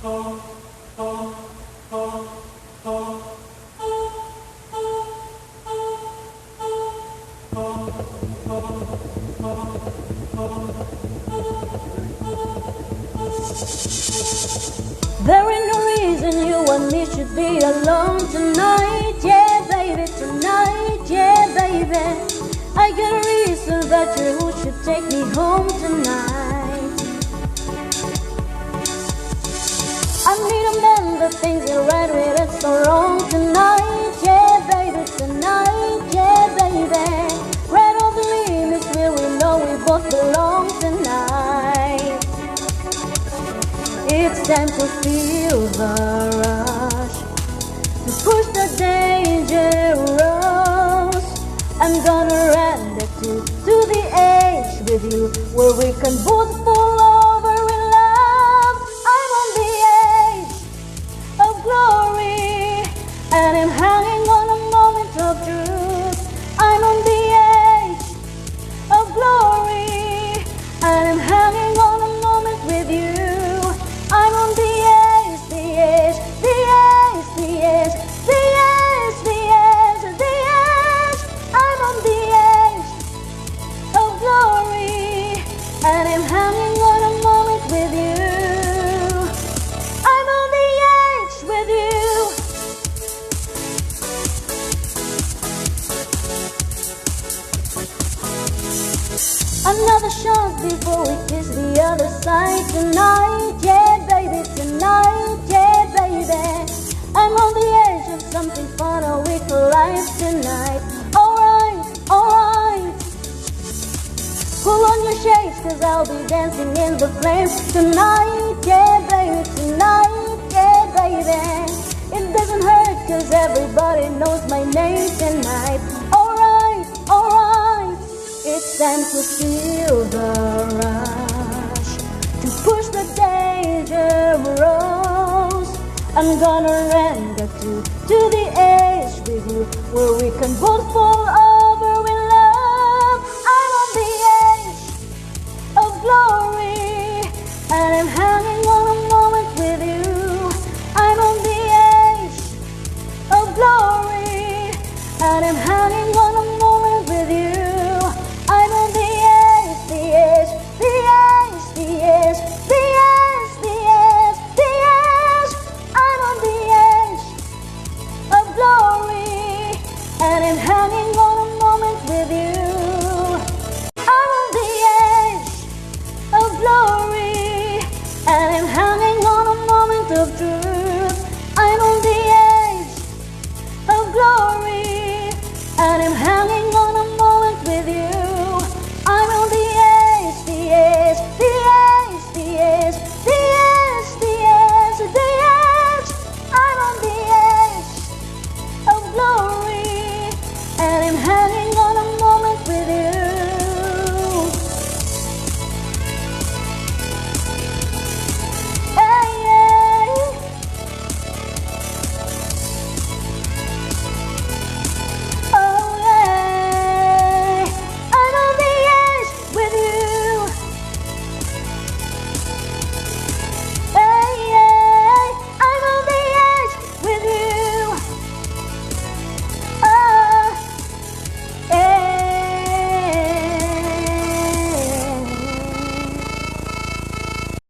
There ain't no reason you and me should be alone tonight, yeah baby, tonight, yeah baby. I got a reason that you should take me home tonight. I need a man that thinks you're right with it so wrong tonight, yeah baby, tonight, yeah baby. Right on the limits where we know we both belong tonight. It's time to feel the rush, to push the dangerous. I'm gonna run to the edge with you, where we can both fall over in love. I'm on the edge of glory, and I'm hanging on a moment of truth. I'm on the edge of glory, and I'm hanging on a moment with you. I'm on the edge, the edge, the edge, the edge, the edge, the edge, the edge. I'm on the edge of glory, and I'm hanging on a moment with you. I'm on the edge with you. Another shot before we kiss the other side tonight, yeah baby, tonight, yeah baby. I'm on the edge of something fun, a week for life tonight. Alright, alright. Pull on your shades, cause I'll be dancing in the flames tonight, yeah baby, tonight, yeah baby. It doesn't hurt, cause everybody knows my name tonight. Alright, alright. It's time to feel the rush, to push the dangerous. I'm gonna run to the edge with you, where we can both fall off.